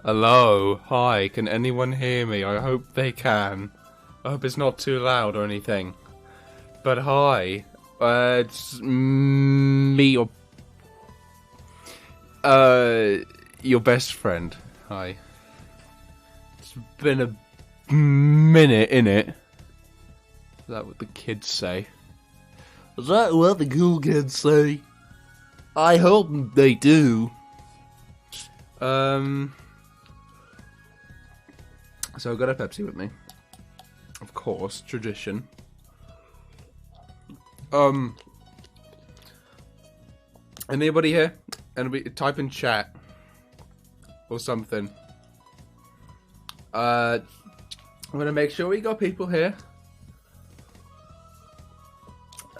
Hello, hi, can anyone hear me? I hope they can. I hope it's not too loud or anything. But hi, it's me, your best friend. Hi. It's been a minute, innit? Is that what the kids say? Is that what the cool kids say? I hope they do. So I've got a Pepsi with me. Of course, tradition. Anybody here? Anybody type in chat or something. I'm gonna make sure we got people here.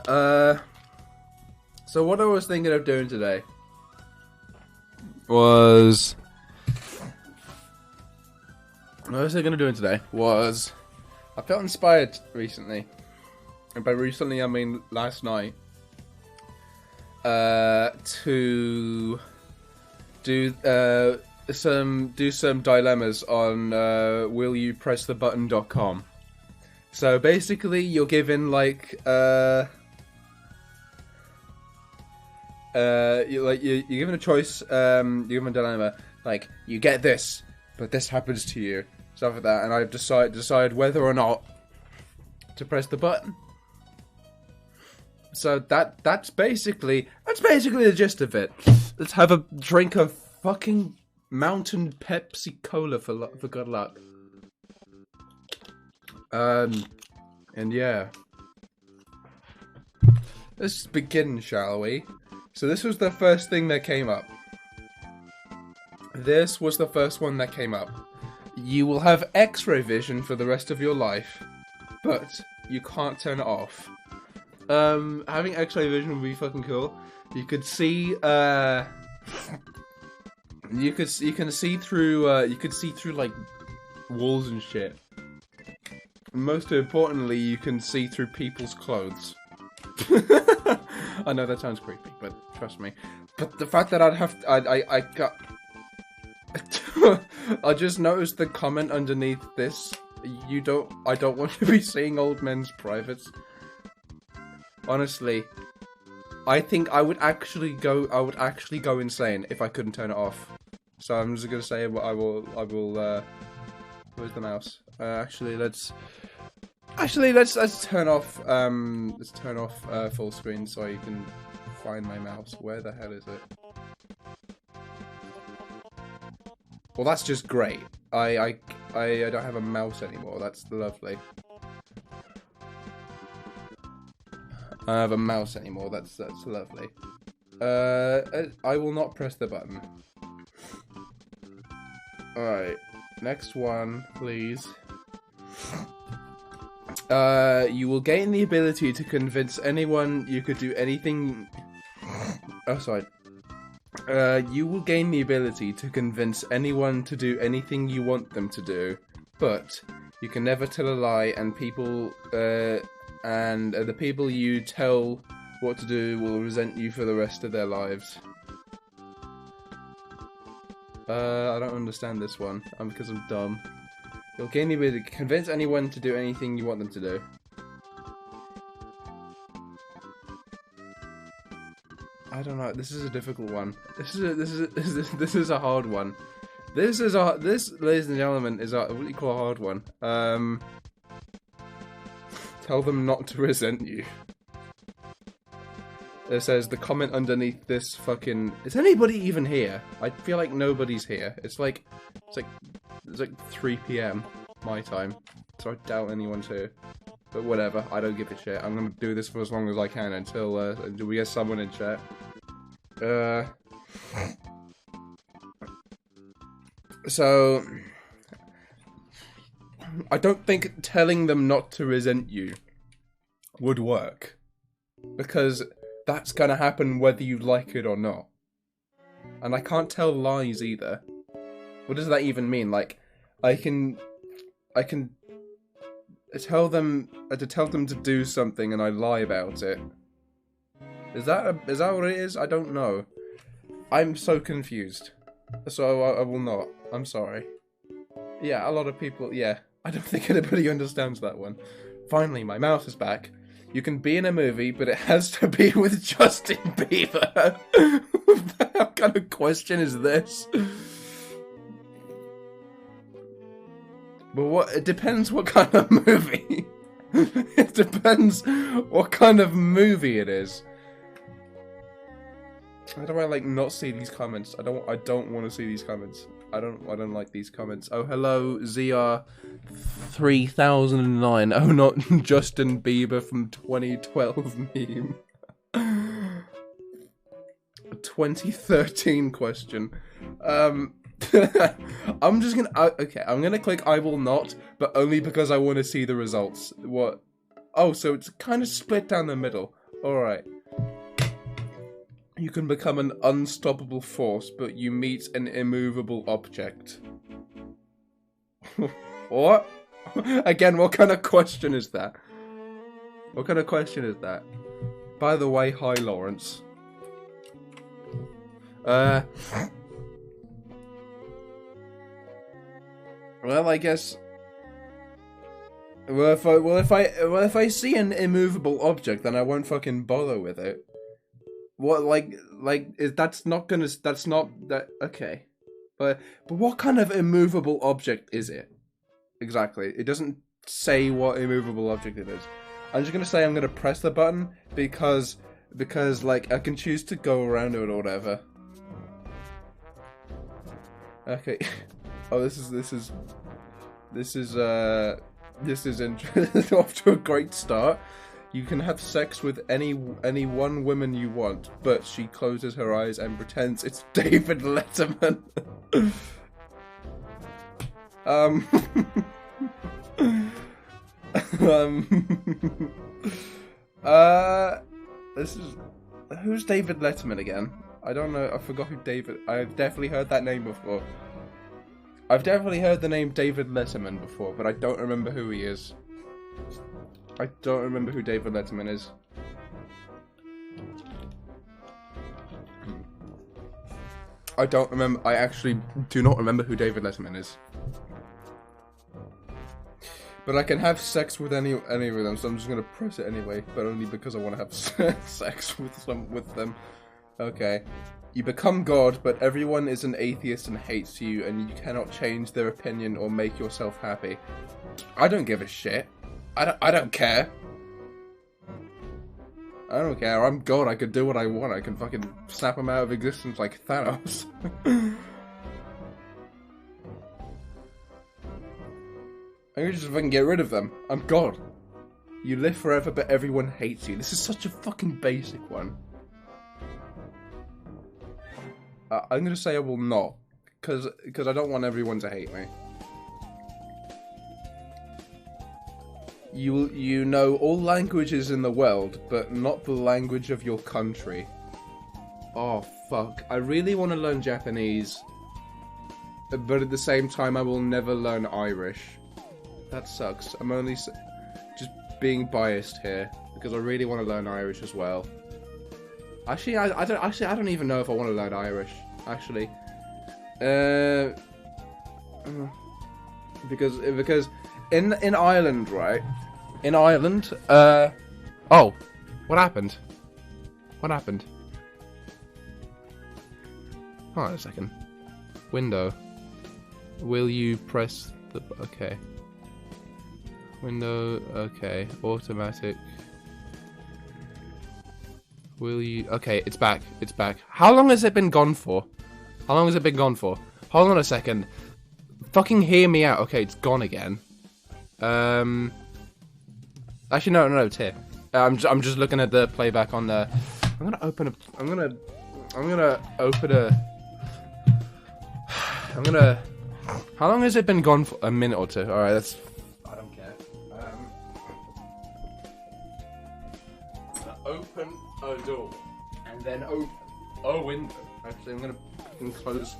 So what I was thinking of doing today was I felt inspired recently, and by recently I mean last night, to do some dilemmas on willyoupressthebutton.com. So basically, you're given like you're given a choice. You're given a dilemma, like you get this, but this happens to you, stuff like that, and I decide whether or not to press the button. So that's basically the gist of it. Let's have a drink of fucking Mountain Pepsi Cola for good luck. And yeah, let's begin, shall we? So this was the first thing that came up. This was the first one that came up. You will have X-ray vision for the rest of your life, but you can't turn it off. Having X-ray vision would be fucking cool. You could see, you can see through, like walls and shit. Most importantly, you can see through people's clothes. I know that sounds creepy, but trust me. But the fact that I got. I just noticed the comment underneath this. I don't want to be seeing old men's privates. Honestly, I think I would actually go insane if I couldn't turn it off. So I'm just gonna say I will, where's the mouse? Let's turn off, full screen so you can find my mouse. Where the hell is it? Well, that's just great. I don't have a mouse anymore. That's lovely. I don't have a mouse anymore. That's lovely. I will not press the button. Alright. Next one, please. You will gain the ability to convince anyone you could do anything... Oh, sorry. You will gain the ability to convince anyone to do anything you want them to do, but you can never tell a lie, and the people you tell what to do will resent you for the rest of their lives. I don't understand this one. Because I'm dumb. You'll gain the ability to convince anyone to do anything you want them to do. I don't know. This is a difficult one. This is a hard one. This, ladies and gentlemen, is what you call a hard one. Tell them not to resent you. It says the comment underneath this fucking... Is anybody even here? I feel like nobody's here. It's like 3 PM my time, so I doubt anyone's here. But whatever, I don't give a shit. I'm gonna do this for as long as I can until we get someone in chat. So I don't think telling them not to resent you would work, because that's gonna happen whether you like it or not. And I can't tell lies either. What does that even mean? Like, I can tell them to do something and I lie about it. Is that what it is? I don't know. I'm so confused. So I will not. I'm sorry. Yeah, a lot of people. Yeah, I don't think anybody understands that one. Finally, my mouse is back. You can be in a movie, but it has to be with Justin Bieber. What kind of question is this? But it depends what kind of movie. It depends what kind of movie it is. How do I like not see these comments? I don't want to see these comments. I don't like these comments. Oh, hello, ZR3009. Oh, not Justin Bieber from 2012 meme. 2013 question. I'm just gonna... okay, I'm gonna click I will not, but only because I want to see the results. What? Oh, so it's kind of split down the middle. Alright. You can become an unstoppable force, but you meet an immovable object. What? Again, what kind of question is that? What kind of question is that? By the way, hi, Lawrence. Well, I guess. Well, if I see an immovable object, then I won't fucking bother with it. What, that's not that, okay. But what kind of immovable object is it? Exactly. It doesn't say what immovable object it is. I'm just gonna say I'm gonna press the button because like I can choose to go around it or whatever. Okay. Oh, this is off to a great start. You can have sex with any one woman you want, but she closes her eyes and pretends it's David Letterman. This is... Who's David Letterman again? I don't know, I forgot who David... I've definitely heard that name before. I've definitely heard the name David Letterman before, but I don't remember who he is. I don't remember who David Letterman is. I don't remember. I actually do not remember who David Letterman is. But I can have sex with any of them, so I'm just gonna press it anyway. But only because I want to have sex with them. Okay. You become God, but everyone is an atheist and hates you, and you cannot change their opinion or make yourself happy. I don't give a shit. I don't care. I don't care. I'm God. I could do what I want. I can fucking snap them out of existence like Thanos. I can just fucking get rid of them. I'm God. You live forever, but everyone hates you. This is such a fucking basic one. I'm gonna say I will not, because I don't want everyone to hate me. You know all languages in the world, but not the language of your country. Oh fuck! I really want to learn Japanese, but at the same time, I will never learn Irish. That sucks. I'm only just being biased here because I really want to learn Irish as well. Actually, I don't even know if I want to learn Irish. Actually, because in Ireland, right? In Ireland, oh, what happened? What happened? Hold on a second. Window. Will you press the... Okay. Window, okay. Automatic. Will you... Okay, it's back. It's back. How long has it been gone for? How long has it been gone for? Hold on a second. Fucking hear me out. Okay, it's gone again. Actually, no, it's here. I'm just looking at the playback on the... I'm gonna open a... I'm gonna open a... I'm gonna... How long has it been gone for? A minute or two. Alright, that's... I don't care. Open a door. And then open a window. Actually, I'm gonna close...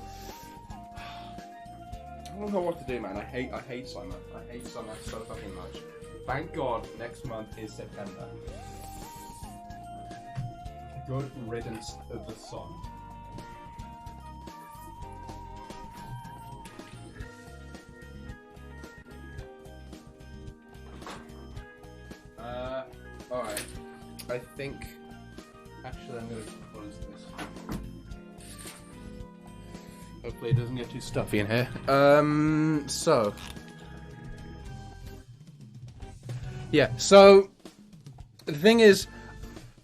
I don't know what to do, man. I hate summer. I hate summer so fucking much. Thank God next month is September. Good riddance of the sun. Alright. I think... Actually, I'm gonna close this. Hopefully it doesn't get too stuffy in here. So... Yeah, so... The thing is...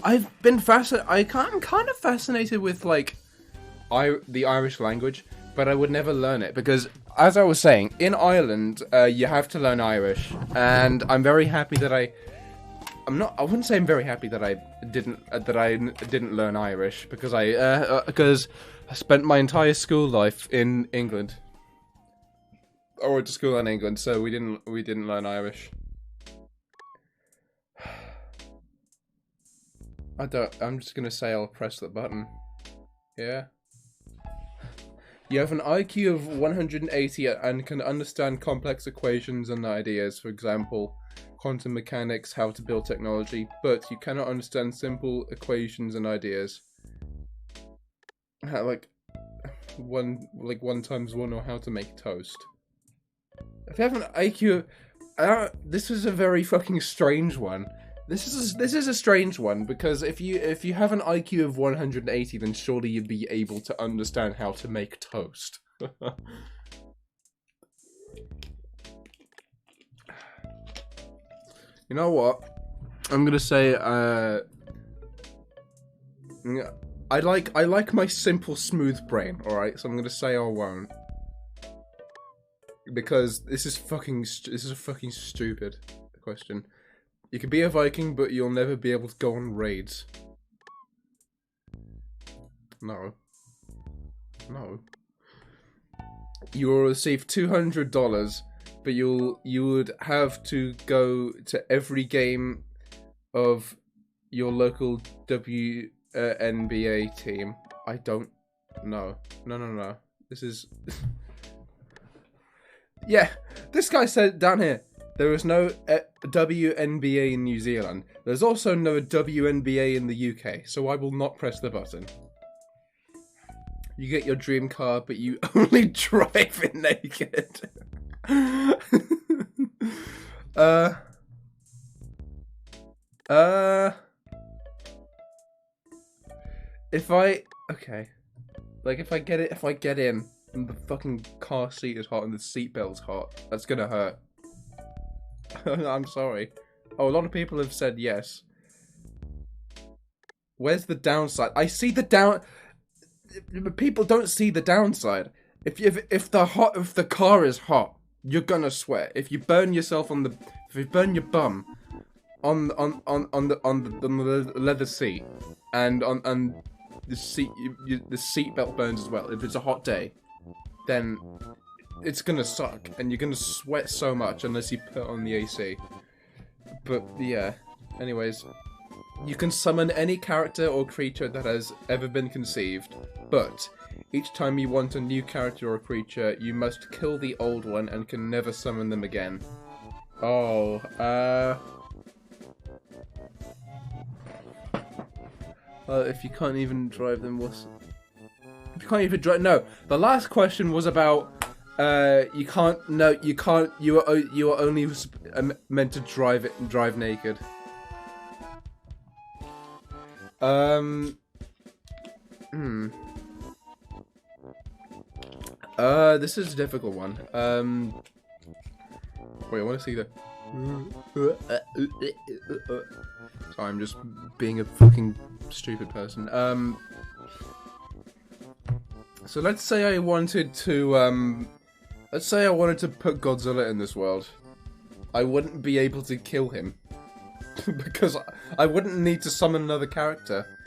I'm kind of fascinated with, like... the Irish language, but I would never learn it, because... As I was saying, in Ireland, you have to learn Irish, and I'm very happy that I wouldn't say I'm very happy that I didn't learn Irish, because I spent my entire school life in England. I went to school in England, so we didn't learn Irish. I'm just gonna say I'll press the button. Yeah. You have an IQ of 180 and can understand complex equations and ideas, for example, quantum mechanics, how to build technology, but you cannot understand simple equations and ideas. Like one times one, or how to make toast. If you have an IQ, this is a very fucking strange one. This is a strange one, because if you have an IQ of 180, then surely you'd be able to understand how to make toast. You know what? I'm gonna say I like my simple, smooth brain. All right, so I'm gonna say I won't, because this is a fucking stupid question. You can be a Viking, but you'll never be able to go on raids. No. No. You will receive $200, but you would have to go to every game of your local WNBA team. I don't know. No. This is... Yeah, this guy said down here, there is no WNBA in New Zealand. There's also no WNBA in the UK, so I will not press the button. You get your dream car, but you only drive it naked. Uh. If I like if I get in and the fucking car seat is hot and the seatbelt's hot, that's gonna hurt. I'm sorry. Oh, a lot of people have said yes. Where's the downside? I see the down. People don't see the downside. If the car is hot, you're gonna sweat. If you burn yourself if you burn your bum on the leather seat, and on the seat, the seatbelt burns as well. If it's a hot day, then it's gonna suck, and you're gonna sweat so much unless you put on the AC. But yeah, anyways, you can summon any character or creature that has ever been conceived, but each time you want a new character or creature, you must kill the old one and can never summon them again. Oh, if you can't even drive them, what's... If you can't even drive... No, the last question was about, you can't... No, you can't... You are only meant to drive naked. This is a difficult one. Wait, I want to see the... Sorry, I'm just being a fucking stupid person. So let's say I wanted to, let's say I wanted to put Godzilla in this world. I wouldn't be able to kill him. Because I wouldn't need to summon another character.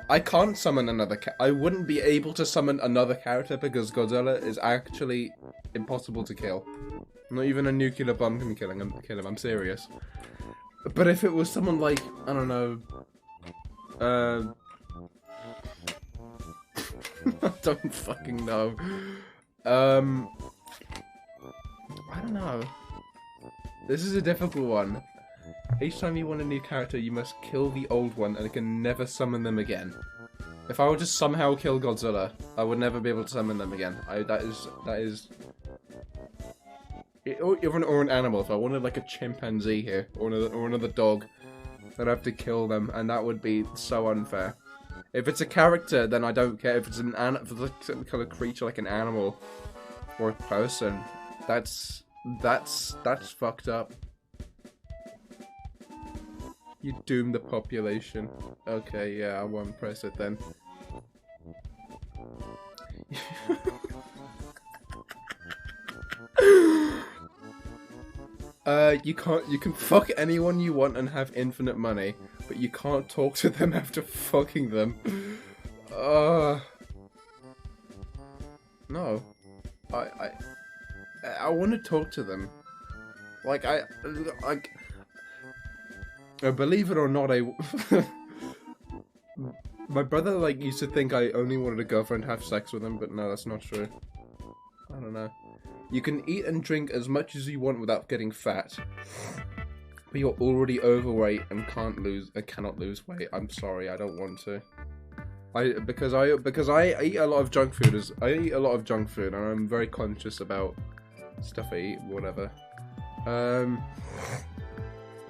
I can't summon another I wouldn't be able to summon another character because Godzilla is actually impossible to kill. Not even a nuclear bomb can kill him, I'm serious. But if it was someone like, I don't know... I don't fucking know. I don't know. This is a difficult one. Each time you want a new character, you must kill the old one and can never summon them again. If I were to somehow kill Godzilla, I would never be able to summon them again. That is... Or an animal. If I wanted like a chimpanzee here, or another dog, I'd have to kill them, and that would be so unfair. If it's a character, then I don't care. If it's some kind of creature like an animal or a person, that's fucked up. You doom the population. Okay, yeah, I won't press it then. You can fuck anyone you want and have infinite money, but you can't talk to them after fucking them. No. I want to talk to them. Like, believe it or not, my brother, like, used to think I only wanted a girlfriend to have sex with him, but no, that's not true. I don't know. You can eat and drink as much as you want without getting fat, but you're already overweight and cannot lose weight. I'm sorry, I don't want to. Because I eat a lot of junk food. And I'm very conscious about stuff I eat, whatever.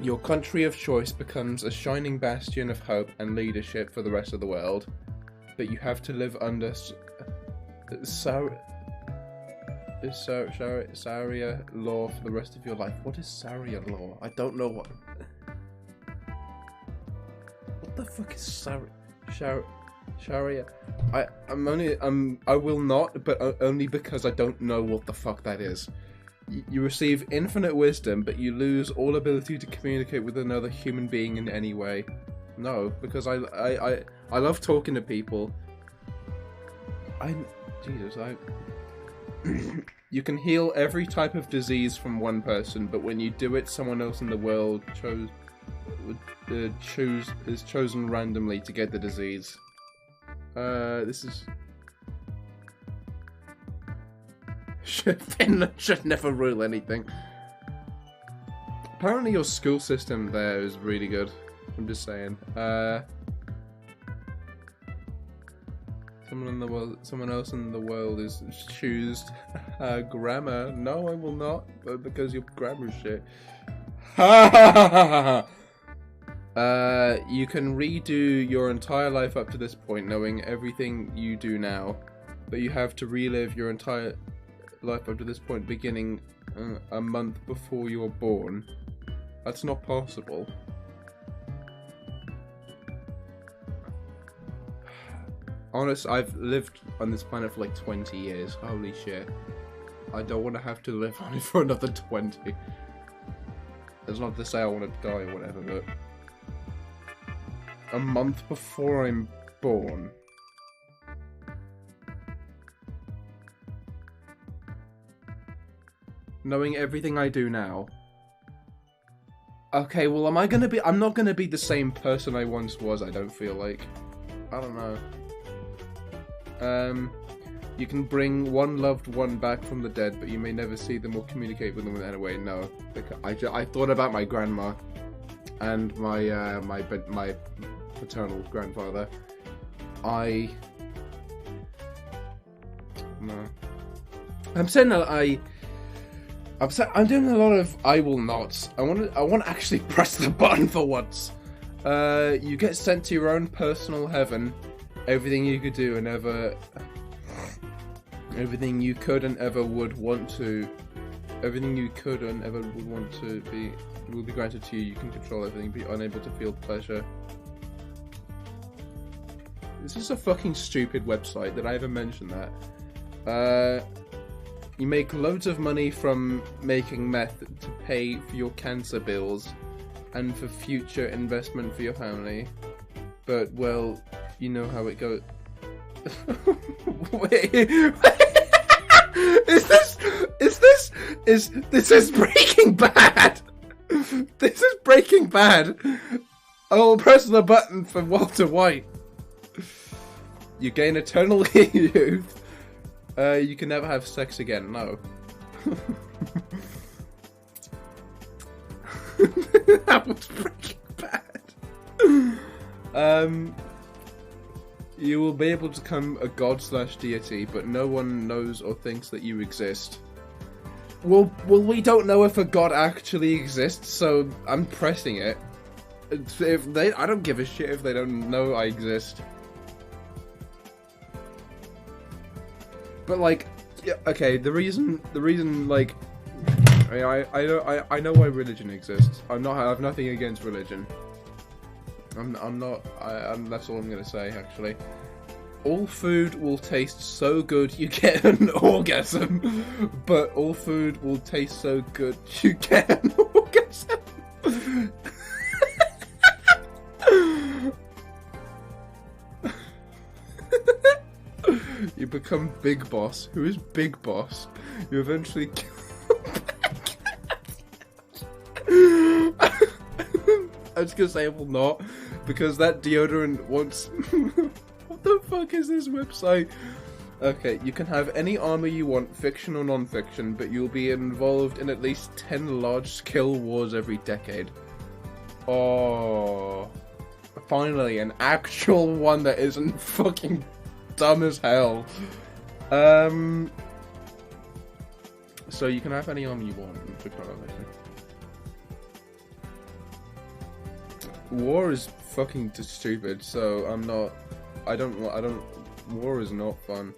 Your country of choice becomes a shining bastion of hope and leadership for the rest of the world, but you have to live under Sharia law for the rest of your life. What is Sharia law? I don't know what. What the fuck is Sharia? I will not, but only because I don't know what the fuck that is. You receive infinite wisdom, but you lose all ability to communicate with another human being in any way. No, because I love talking to people. You can heal every type of disease from one person, but when you do it, someone else in the world is chosen randomly to get the disease. This is... Finland should never rule anything. Apparently your school system there is really good. I'm just saying. Someone else in the world is choose grammar. No, I will not, because your grammar shit. You can redo your entire life up to this point, knowing everything you do now, but you have to relive your entire life up to this point, beginning a month before you were born. That's not possible. Honest, I've lived on this planet for like 20 years. Holy shit. I don't want to have to live on it for another 20. It's not to say I want to die or whatever, but... a month before I'm born. Knowing everything I do now. Okay, well, I'm not gonna be the same person I once was, I don't feel like. I don't know. You can bring one loved one back from the dead, but you may never see them or communicate with them in any way. No. I thought about my grandma and my paternal grandfather. No. I'm saying that I'm doing a lot of I will nots. I want to actually press the button for once. You get sent to your own personal heaven. Everything you could do and everything you could and ever would want to, everything you could and ever would want to be, will be granted to you. You can control everything, be unable to feel pleasure. This is a fucking stupid website. Did I ever mention that? You make loads of money from making meth to pay for your cancer bills and for future investment for your family. But, well, you know how it goes. Wait. This is Breaking Bad. This is Breaking Bad. I will press the button for Walter White. You gain eternal youth. You can never have sex again. No. That was Breaking Bad. You will be able to become a god/deity, but no one knows or thinks that you exist. Well, we don't know if a god actually exists, so I'm pressing it. I don't give a shit if they don't know I exist. But like, yeah, okay, the reason, like, I know why religion exists. I have nothing against religion. That's all I'm gonna say, actually. All food will taste so good you get an orgasm, but all food will taste so good you get an orgasm. You become Big Boss. Who is Big Boss? You eventually kill I was gonna say I will not, because that deodorant wants... What the fuck is this website? Okay, you can have any armor you want, fiction or non-fiction, but you'll be involved in at least 10 large-scale wars every decade. Oh... Finally, an actual one that isn't fucking dumb as hell. So you can have any armor you want, fiction or non-fiction. War is fucking stupid, so war is not fun.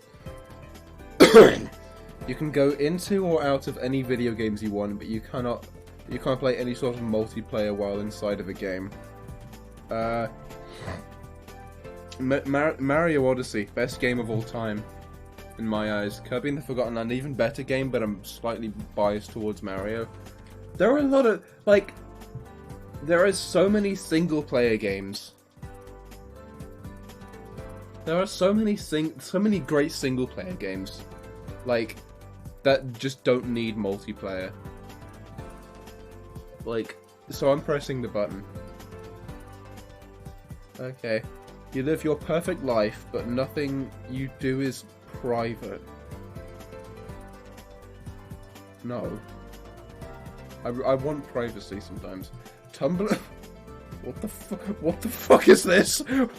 You can go into or out of any video games you want, but you can't play any sort of multiplayer while inside of a game. Mario Odyssey, best game of all time, in my eyes. Kirby and the Forgotten Land, even better game, but I'm slightly biased towards Mario. There are a lot of, like... There are so many single-player games. There are so many great single-player games, like, that just don't need multiplayer. Like, so I'm pressing the button. Okay. You live your perfect life, but nothing you do is private. No. I want privacy sometimes. Tumblr? What the fuck is this? What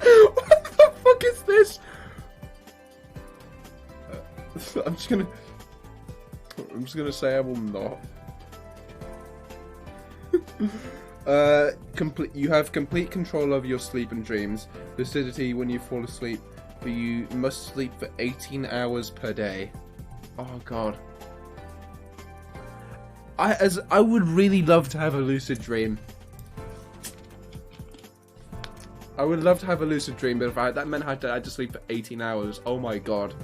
the fuck is this? I'm just gonna say I will not. You have complete control over your sleep and dreams. Lucidity when you fall asleep, but you must sleep for 18 hours per day. Oh god. I would really love to have a lucid dream. I would love to have a lucid dream, but if that meant I had to sleep for 18 hours, oh my god.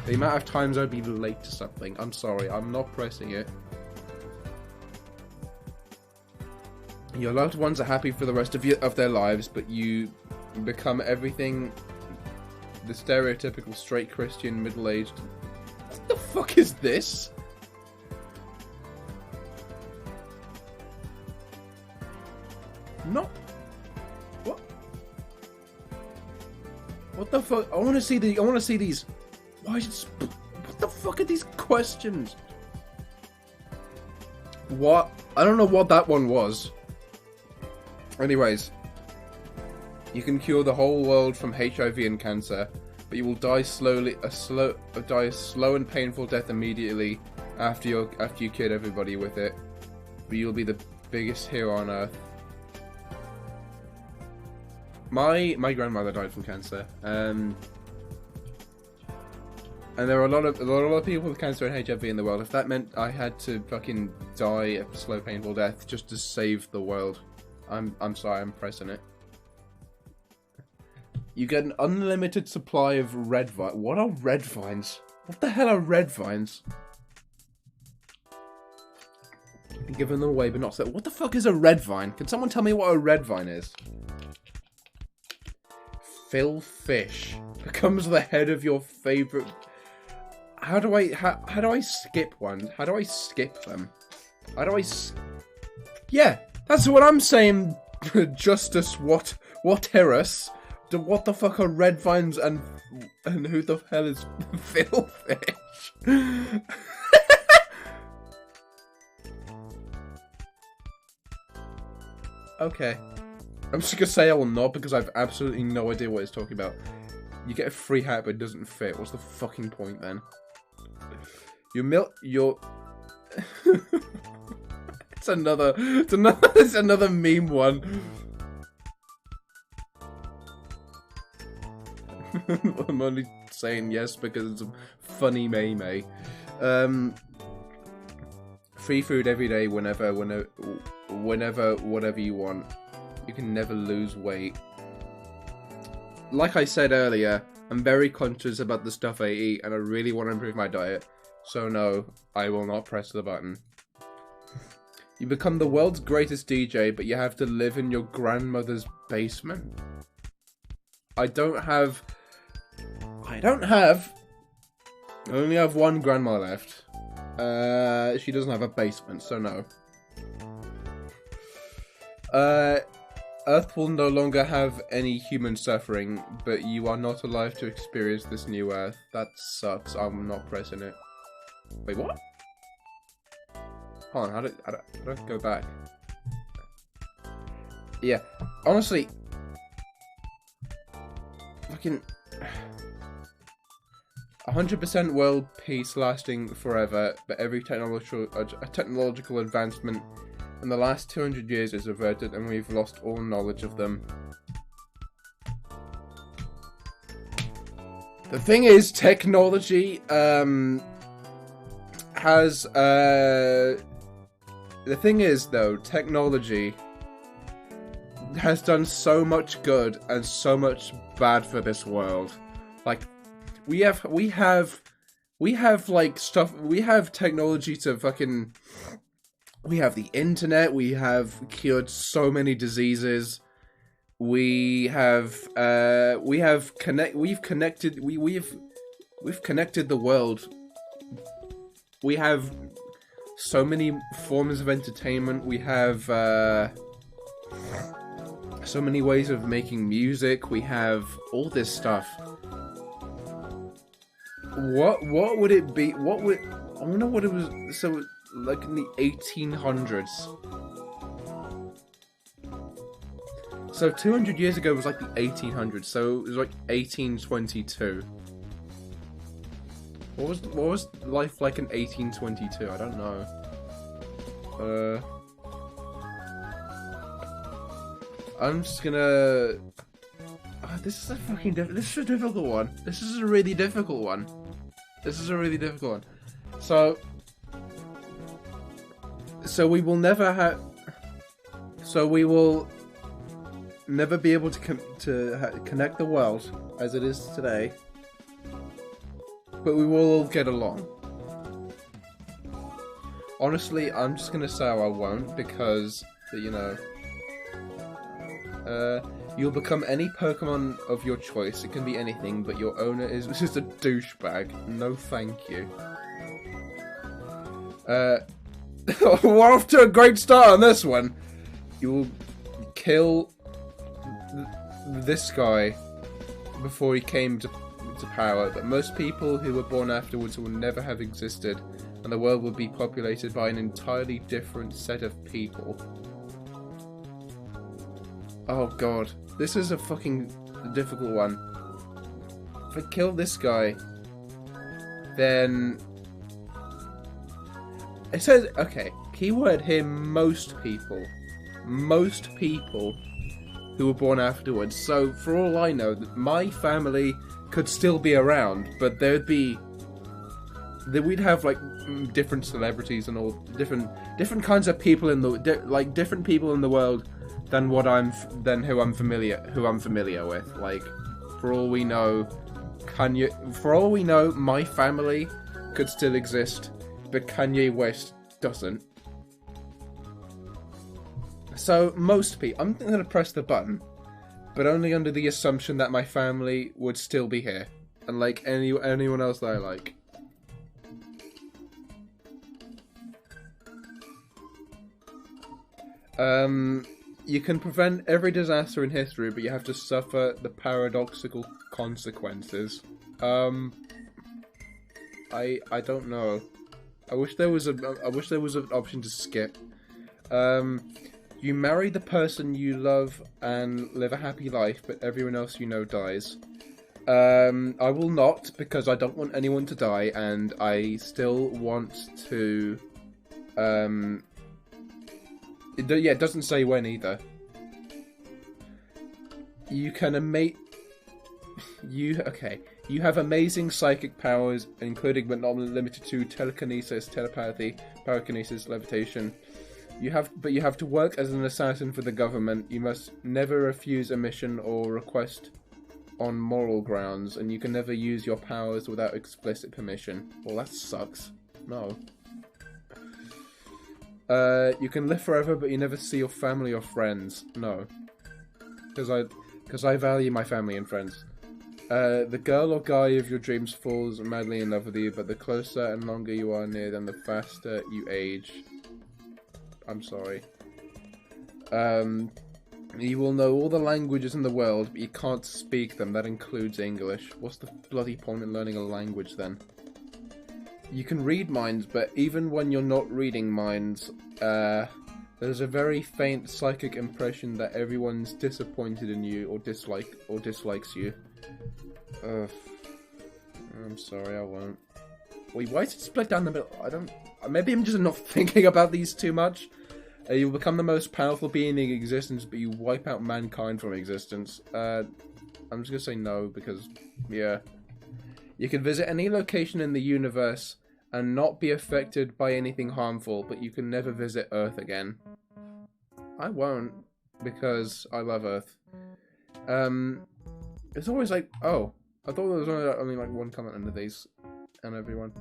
The amount of times I'd be late to something. I'm sorry, I'm not pressing it. Your loved ones are happy for the rest of their lives, but you become everything the stereotypical straight Christian middle-aged. What the fuck is this? No. What? What the fuck? I want to see these. Why is it? What the fuck are these questions? What? I don't know what that one was. Anyways, you can cure the whole world from HIV and cancer, but you will die a slow and painful death immediately after you killed everybody with it. But you'll be the biggest hero on earth. My grandmother died from cancer, and there are a lot of people with cancer and HIV in the world. If that meant I had to fucking die a slow, painful death just to save the world, I'm sorry, I'm pressing it. You get an unlimited supply of red vines. What are red vines? What the hell are red vines? Give them away, but not so. What the fuck is a red vine? Can someone tell me what a red vine is? Phil Fish becomes the head of your favorite. How do I skip one? How do I skip them? How do I? Yeah, that's what I'm saying. Justice, what Harris? What the fuck are red vines and who the hell is Phil Fish? Okay. I'm just gonna say I will not because I have absolutely no idea what it's talking about. You get a free hat but it doesn't fit. What's the fucking point then? It's another meme one. I'm only saying yes because it's a funny meme. Free food every day whenever, whatever you want. You can never lose weight. Like I said earlier, I'm very conscious about the stuff I eat and I really want to improve my diet. So no, I will not press the button. You become the world's greatest DJ, but you have to live in your grandmother's basement. I only have one grandma left. She doesn't have a basement, so no. Earth will no longer have any human suffering, but you are not alive to experience this new Earth. That sucks. I'm not pressing it. Wait, what? Hold on, how do I go back? Yeah, honestly, fucking 100% world peace lasting forever, but every technological advancement in the last 200 years is averted and we've lost all knowledge of them. The thing is, technology, the thing is, though, technology has done so much good and so much bad for this world. Like, we have like stuff, we have technology to fucking, we have the internet, we have cured so many diseases, we've connected the world. We have so many forms of entertainment, we have so many ways of making music, we have all this stuff. What would it be? I wonder what it was. So, like in the 1800s. So 200 years ago was like the 1800s. So it was like 1822. What was life like in 1822? I don't know. I'm just gonna... this is a fucking this is a difficult one. This is a really difficult one. This is a really difficult one. So we will never have... So we will never be able to connect the world as it is today. But we will all get along. Honestly, I'm just gonna say I won't because, you know... you'll become any Pokemon of your choice. It can be anything, but your owner is just a douchebag. No thank you. We're off to a great start on this one. You will kill this guy before he came to power, but most people who were born afterwards will never have existed, and the world will be populated by an entirely different set of people. Oh god, this is a fucking difficult one. If I kill this guy, then... It says, okay, keyword here, most people. Most people who were born afterwards. So, for all I know, my family could still be around, but there'd be... We'd have, like, different celebrities and all, different kinds of people in the... different people in the world than who I'm familiar with. Like, for all we know, my family could still exist, but Kanye West doesn't. So most people, I'm gonna press the button, but only under the assumption that my family would still be here, and like anyone else that I like. You can prevent every disaster in history, but you have to suffer the paradoxical consequences. I don't know. I wish there was an option to skip. You marry the person you love and live a happy life, but everyone else you know dies. I will not, because I don't want anyone to die, and I still want to... It doesn't say when either. You can You have amazing psychic powers, including but not limited to telekinesis, telepathy, pyrokinesis, levitation. But you have to work as an assassin for the government. You must never refuse a mission or request on moral grounds, and you can never use your powers without explicit permission. Well, that sucks. No. You can live forever, but you never see your family or friends. No. Because I value my family and friends. The girl or guy of your dreams falls madly in love with you, but the closer and longer you are near them, the faster you age. I'm sorry. You will know all the languages in the world, but you can't speak them. That includes English. What's the bloody point in learning a language, then? You can read minds, but even when you're not reading minds, there's a very faint psychic impression that everyone's disappointed in you or dislikes you. I'm sorry, I won't. Wait, why is it split down the middle? I don't... Maybe I'm just not thinking about these too much. You'll become the most powerful being in existence, but you wipe out mankind from existence. I'm just gonna say no, because, yeah. You can visit any location in the universe and not be affected by anything harmful, but you can never visit Earth again. I won't, because I love Earth. It's always like, oh, I thought there was only like one comment under these, and everyone.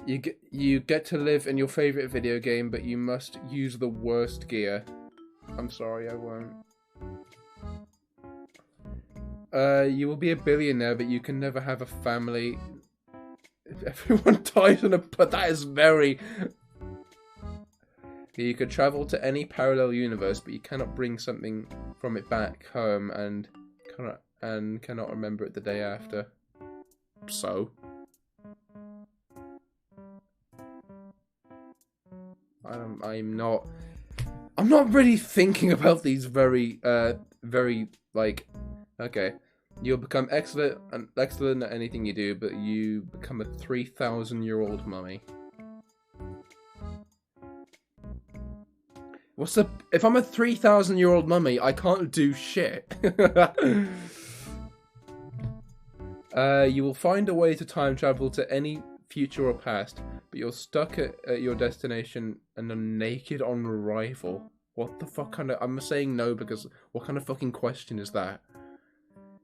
You get to live in your favorite video game, but you must use the worst gear. I'm sorry, I won't. You will be a billionaire, but you can never have a family. Everyone dies in a... But that is very... You could travel to any parallel universe, but you cannot bring something from it back home, and cannot remember it the day after. So... I'm not really thinking about these very, like, okay. You'll become excellent at anything you do, but you become a 3,000-year-old mummy. What's the... If I'm a 3,000-year-old mummy, I can't do shit. You will find a way to time travel to any future or past, but you're stuck at your destination and are naked on arrival. What the fuck kind of... I'm saying no because what kind of fucking question is that?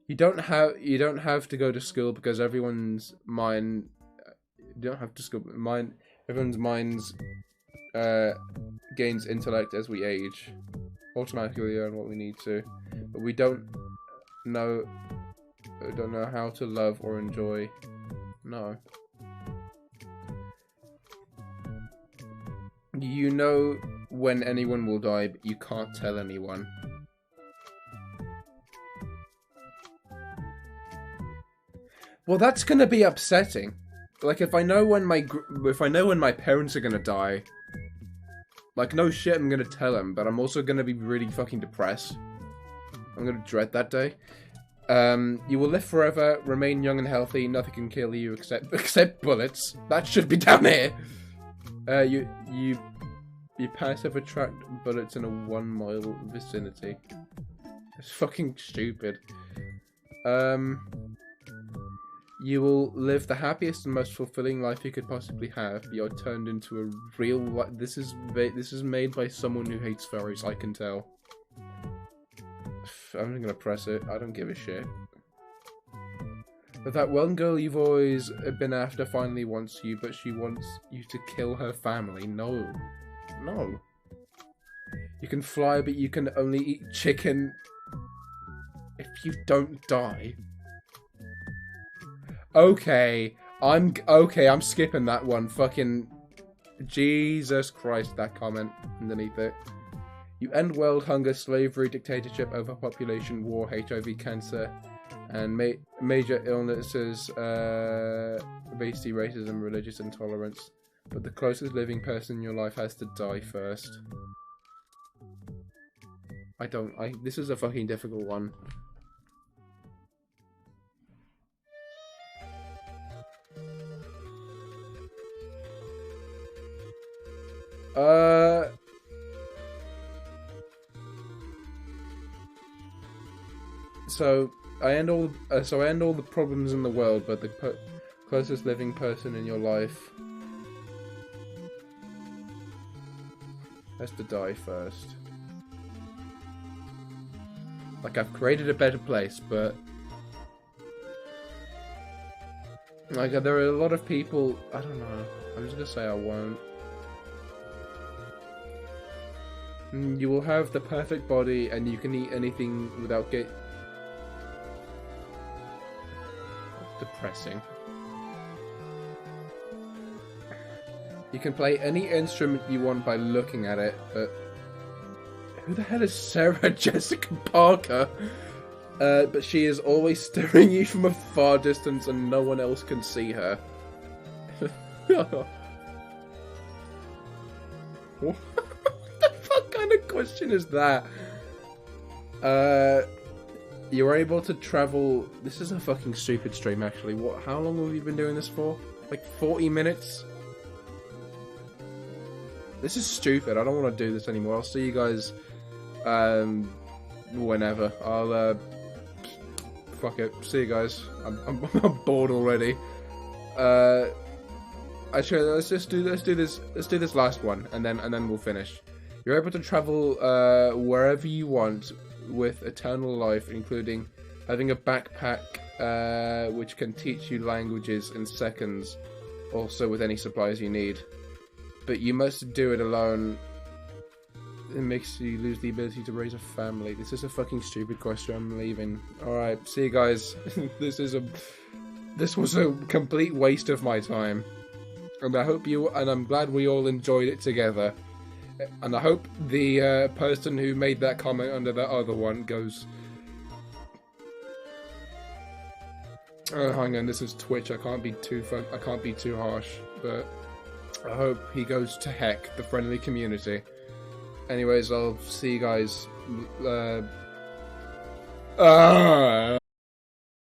You don't have to go to school because everyone's mind... You don't have to school... Everyone's minds gains intellect as we age. Automatically learn what we need to. But we don't know how to love or enjoy. No. You know when anyone will die, but you can't tell anyone. Well, that's gonna be upsetting. Like, if I know when my parents are gonna die, like, no shit, I'm gonna tell them, but I'm also gonna be really fucking depressed. I'm gonna dread that day. You will live forever, remain young and healthy, nothing can kill you except bullets. That should be down here. You passive attract bullets in a 1 mile vicinity. It's fucking stupid. You will live the happiest and most fulfilling life you could possibly have. You're turned into a real... This is made by someone who hates furries, I can tell. I'm gonna press it. I don't give a shit. But that one girl you've always been after finally wants you, but she wants you to kill her family. No. No. You can fly, but you can only eat chicken if you don't die. Okay, I'm skipping that one. Fucking Jesus Christ, that comment underneath it. You end world hunger, slavery, dictatorship, overpopulation, war, HIV, cancer, and major illnesses, obesity, racism, religious intolerance. But the closest living person in your life has to die first. This is a fucking difficult one. So I end all the problems in the world, but the closest living person in your life has to die first. Like, I've created a better place, but like, there are a lot of people. I don't know. I'm just gonna say I won't. You will have the perfect body, and you can eat anything without getting depressing. You can play any instrument you want by looking at it, but who the hell is Sarah Jessica Parker? But she is always staring you from a far distance, and no one else can see her. What the fuck kind of question is that? You're able to travel... This is a fucking stupid stream, actually. How long have you been doing this for? Like 40 minutes? This is stupid. I don't want to do this anymore. I'll see you guys whenever. I'll fuck it. See you guys. I'm bored already. Actually, let's do this last one, and then we'll finish. You're able to travel wherever you want with eternal life, including having a backpack which can teach you languages in seconds, also with any supplies you need. But you must do it alone. It makes you lose the ability to raise a family. This is a fucking stupid question. I'm leaving. Alright, see you guys. This was a complete waste of my time. And I'm glad we all enjoyed it together. And I hope the person who made that comment under that other one goes... Oh, hang on, this is Twitch. I can't be too harsh, but I hope he goes to heck, the friendly community. Anyways, I'll see you guys.